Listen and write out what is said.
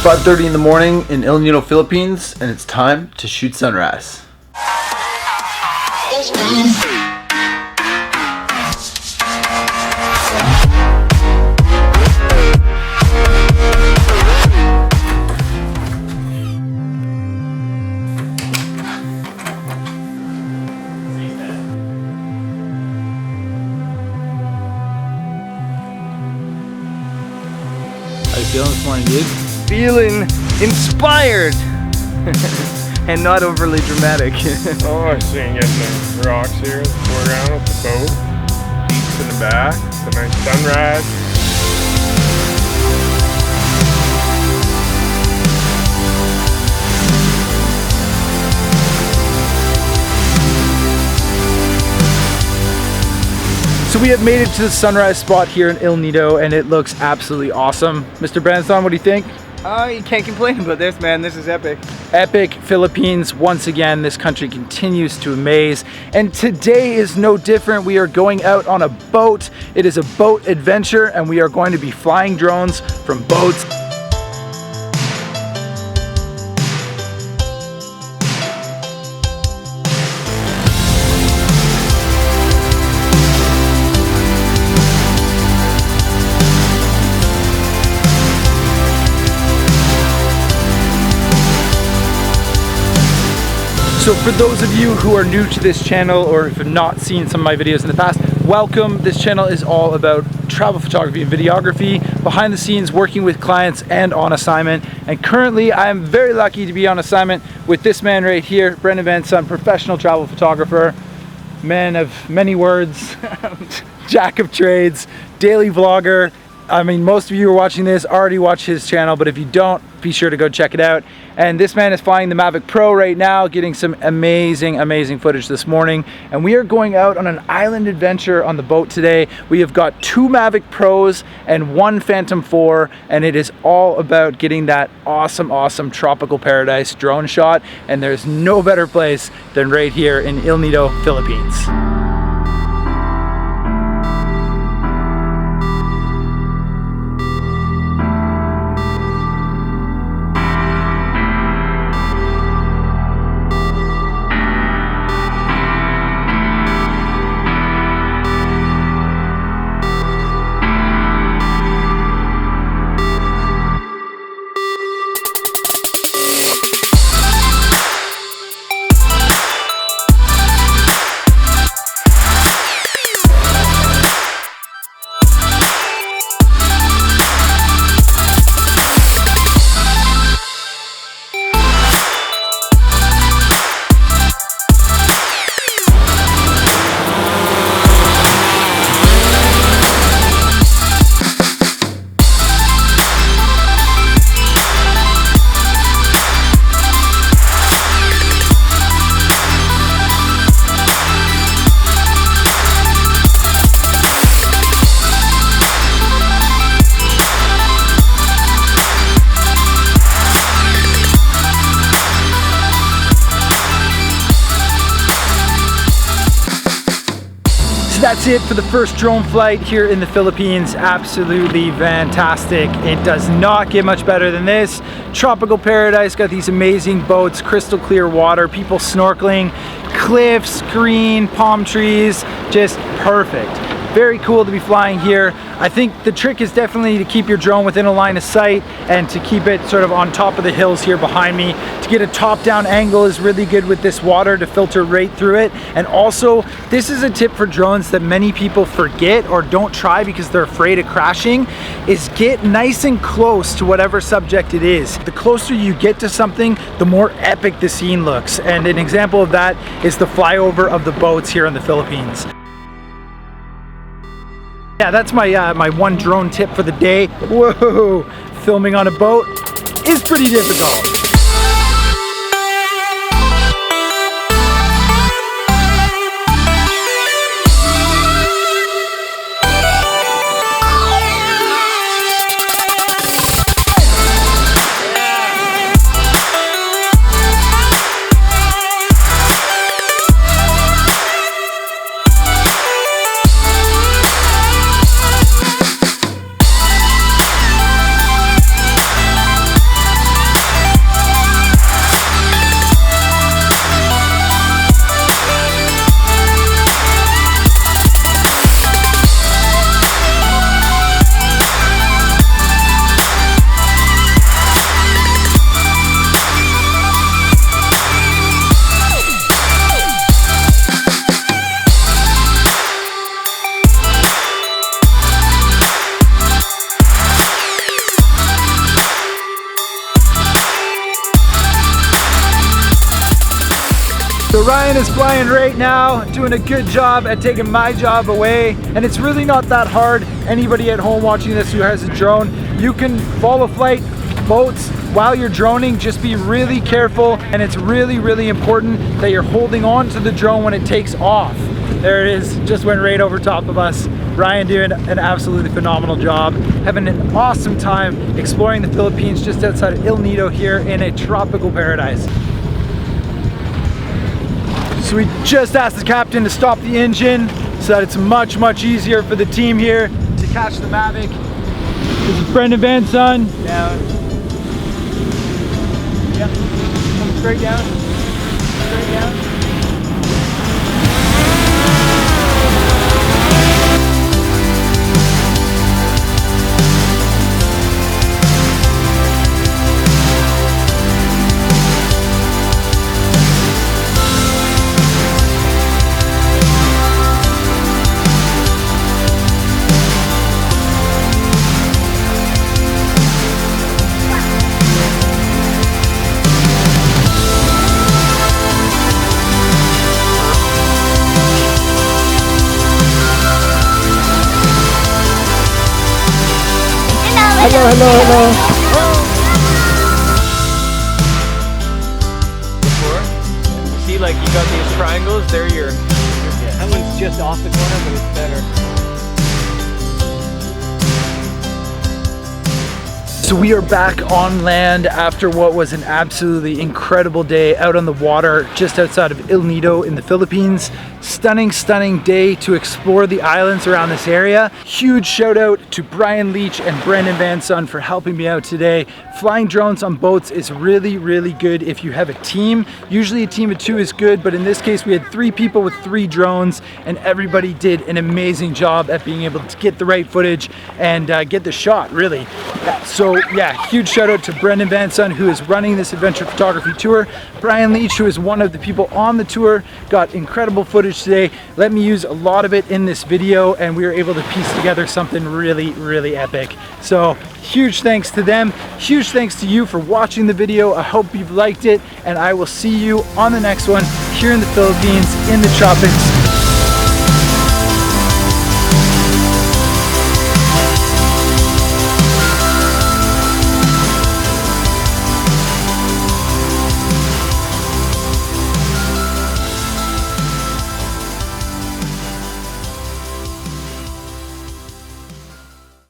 5:30 in the morning in Nido, Philippines, and it's time to shoot sunrise. How you feeling this morning, dude? Feeling inspired and not overly dramatic. Oh, I see getting the rocks here, go around with the boat, beach in the back, it's a nice sunrise. So we have made it to the sunrise spot here in Nido, and it looks absolutely awesome. Mr. Branson, what do you think? You can't complain about this, man. This is epic. Epic Philippines. Once again, this country continues to amaze. And today is no different. We are going out on a boat. It is a boat adventure, and we are going to be flying drones from boats. So for those of you who are new to this channel or if have not seen some of my videos in the past, welcome. This channel is all about travel photography and videography, behind the scenes, working with clients and on assignment. And currently I am very lucky to be on assignment with this man right here, Brendan Van Son, professional travel photographer, man of many words, jack of trades, daily vlogger. I mean, most of you who are watching this already watch his channel, but if you don't, be sure to go check it out. And this man is flying the Mavic Pro right now, getting some amazing footage this morning. And we are going out on an island adventure on the boat today. We have got 2 Mavic Pros and 1 Phantom 4, and it is all about getting that awesome tropical paradise drone shot. And there's no better place than right here in Nido, Philippines. That's it for the first drone flight here in the Philippines. Absolutely fantastic. It does not get much better than this. Tropical paradise, got these amazing boats, crystal clear water, people snorkeling, cliffs, green, palm trees, just perfect. Very cool to be flying here. I think the trick is definitely to keep your drone within a line of sight and to keep it sort of on top of the hills here behind me. To get a top-down angle is really good with this water to filter right through it. And also, this is a tip for drones that many people forget or don't try because they're afraid of crashing, is get nice and close to whatever subject it is. The closer you get to something, the more epic the scene looks. And an example of that is the flyover of the boats here in the Philippines. Yeah, that's my my one drone tip for the day. Whoa, filming on a boat is pretty difficult. Brian is flying right now, doing a good job at taking my job away. And it's really not that hard. Anybody at home watching this who has a drone, you can follow flight boats while you're droning. Just be really careful, and it's really important that you're holding on to the drone when it takes off. There it is, just went right over top of us. Ryan doing an absolutely phenomenal job, having an awesome time exploring the Philippines just outside of Nido here in a tropical paradise. So we just asked the captain to stop the engine so that it's much easier for the team here to catch the Mavic. This is Brendan Van Son. Down. Yep. Come straight down. Straight down. Hello. Before, see, like, you got these triangles, they're your that one's just off the corner, but it's better. So we are back on land after what was an absolutely incredible day out on the water just outside of Nido in the Philippines. Stunning day to explore the islands around this area. Huge shout out to Brian Leach and Brendan Van Son for helping me out today. Flying drones on boats is really good if you have a team. Usually a team of 2 is good, but in this case we had 3 people with 3 drones, and everybody did an amazing job at being able to get the right footage and get the shot, really. So yeah, huge shout out to Brendan Van Son, who is running this adventure photography tour. Brian Leach, who is one of the people on the tour, got incredible footage today. Let me use a lot of it in this video, and we were able to piece together something really epic. So huge thanks to them. Huge thanks to you for watching the video. I hope you've liked it, and I will see you on the next one here in the Philippines, in the tropics.